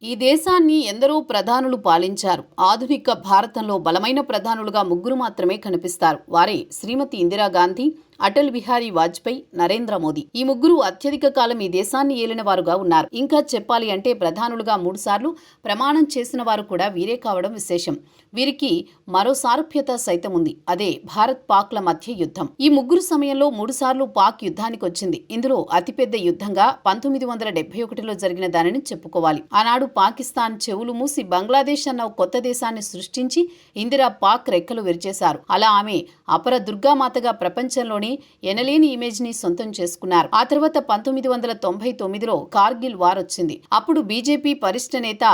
ఈ దేశాన్ని ఎందరో ప్రధానులు పాలించారు. ఆధునిక భారతంలో బలమైన ప్రధానులుగా ముగ్గురు మాత్రమే కనిపిస్తారు. వారే శ్రీమతి ఇందిరాగాంధీ, అటల్ బిహారీ వాజ్పేయి, నరేంద్ర మోదీ. ఈ ముగ్గురు అత్యధిక కాలం ఈ దేశాన్ని ఏలిన వారుగా ఉన్నారు. ఇంకా చెప్పాలి అంటే ప్రధానులుగా 3 సార్లు ప్రమాణం చేసిన వారు కూడా వీరే కావడం విశేషం. వీరికి మరో సారూప్యత సైతం ఉంది. అదే భారత్ పాక్ల మధ్య యుద్ధం. ఈ ముగ్గురు సమయంలో 3 సార్లు పాక్ యుద్ధానికి వచ్చింది. ఇందులో అతిపెద్ద యుద్ధంగా 1971లో జరిగిన దానిని చెప్పుకోవాలి. ఆనాడు పాకిస్తాన్ చెవులు మూసి బంగ్లాదేశ్ అన్న కొత్త దేశాన్ని సృష్టించి ఇందిరా పాక్ రెక్కలు విరిచేశారు. అలా ఆమె అపర దుర్గామాతగా ప్రపంచంలోని ఎనలేని ఇమేజ్ ని సొంతం చేసుకున్నారు. ఆ తర్వాత 1999లో కార్గిల్ వార్ వచ్చింది. అప్పుడు బీజేపీ వరిష్ఠ నేత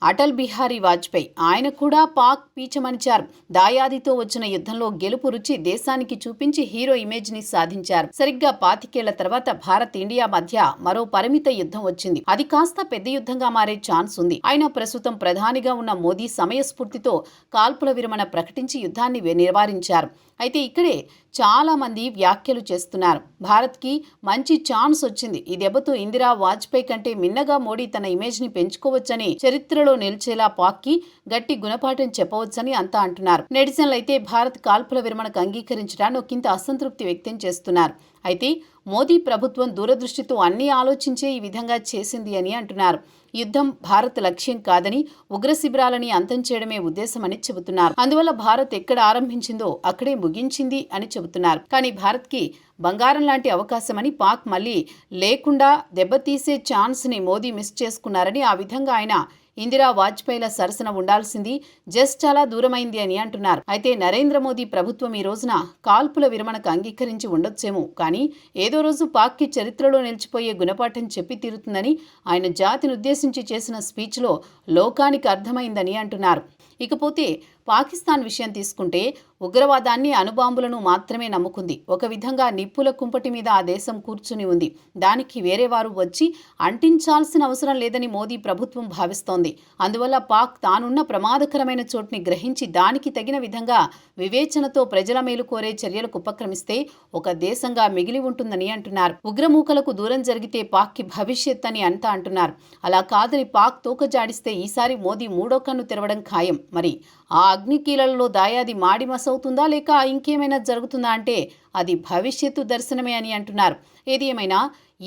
అటల్ బిహారీ వాజ్పేయి ఆయన కూడా పాక్ పీచమనిచారు. దాయాదితో వచ్చిన యుద్ధంలో గెలుపు రుచి దేశానికి చూపించి హీరో ఇమేజ్ ని సాధించారు. సరిగ్గా 25 ఏళ్ల తర్వాత భారత్ ఇండియా మధ్య మరో పరిమిత యుద్ధం వచ్చింది. అది కాస్త పెద్ద యుద్ధంగా మారే ఛాన్స్ ఉంది. అయినా ప్రస్తుతం ప్రధానిగా ఉన్న మోదీ సమయస్ఫూర్తితో కాల్పుల విరమణ ప్రకటించి యుద్ధాన్ని నివారించారు. అయితే ఇక్కడే చాలా మంది వ్యాఖ్యలు చేస్తున్నారు. భారత్కి మంచి ఛాన్స్ వచ్చింది. ఈ దెబ్బతో ఇందిరా వాజ్పేయి కంటే మిన్నగా మోడీ తన ఇమేజ్ ని పెంచుకోవచ్చని, చరిత్రలో నిలిచేలా పాక్కి గట్టి గుణపాఠం చెప్పవచ్చని అంతా అంటున్నారు. నెటిజన్లు అయితే భారత్ కాల్పుల విరమణకు అంగీకరించడాన్ని ఒకంత అసంతృప్తి వ్యక్తం చేస్తున్నారు. అయితే మోదీ ప్రభుత్వం దూరదృష్టితో అన్ని ఆలోచించే ఈ విధంగా చేసింది అని అంటున్నారు. యుద్ధం భారత్ లక్ష్యం కాదని, ఉగ్ర శిబిరాలని అంతం చేయడమే ఉద్దేశమని చెబుతున్నారు. అందువల్ల భారత్ ఎక్కడ ఆరంభించిందో అక్కడే ముగించింది అని చెబుతున్నారు. కానీ భారత్కి బంగారం లాంటి అవకాశమని, పాక్ మళ్లీ లేకుండా దెబ్బతీసే ఛాన్స్ ని మోదీ మిస్ చేసుకున్నారని, ఆ విధంగా ఆయన ఇందిరా వాజ్పేయిల సరసన ఉండాల్సింది జస్ట్ చాలా దూరమైంది అని అంటున్నారు. అయితే నరేంద్ర మోదీ ప్రభుత్వం ఈ రోజున కాల్పుల విరమణకు అంగీకరించి ఉండొచ్చేమో, కానీ ఏదో రోజు పాక్కి చరిత్రలో నిలిచిపోయే గుణపాఠం చెప్పి తీరుతుందని ఆయన జాతిని ఉద్దేశించి చేసిన స్పీచ్లో లోకానికి అర్థమైందని అంటున్నారు. ఇకపోతే పాకిస్తాన్ విషయం తీసుకుంటే ఉగ్రవాదాన్ని, అణుబాంబులను మాత్రమే నమ్ముకుంది. ఒక విధంగా నిప్పుల కుంపటి మీద ఆ దేశం కూర్చుని ఉంది. దానికి వేరే వారు వచ్చి అంటించాల్సిన అవసరం లేదని మోదీ ప్రభుత్వం భావిస్తోంది. అందువల్ల పాక్ తానున్న ప్రమాదకరమైన చోటుని గ్రహించి దానికి తగిన విధంగా వివేచనతో ప్రజల మేలు కోరే చర్యలకు ఉపక్రమిస్తే ఒక దేశంగా మిగిలి ఉంటుందని అంటున్నారు. ఉగ్రమూకలకు దూరం జరిగితే పాక్కి భవిష్యత్ అని అంతా అంటున్నారు. అలా కాదని పాక్ తోక జాడిస్తే ఈసారి మోదీ మూడో కన్ను తెరవడం ఖాయం. మరి ఆ అగ్నికీలలో దాయాది మాడి మసవుతుందా, లేక ఇంకేమైనా జరుగుతుందా అంటే అది భవిష్యత్తు దర్శనమే అని అంటున్నారు. ఏది ఏమైనా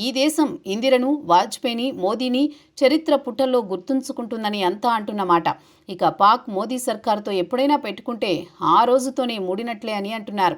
ఈ దేశం ఇందిరను, వాజ్పేయిని, మోదీని చరిత్ర పుటల్లో గుర్తుంచుకుంటుందని అంతా అంటున్నమాట. ఇక పాక్ మోదీ సర్కారుతో ఎప్పుడైనా పెట్టుకుంటే ఆ రోజుతోనే మూడినట్లే అని అంటున్నారు.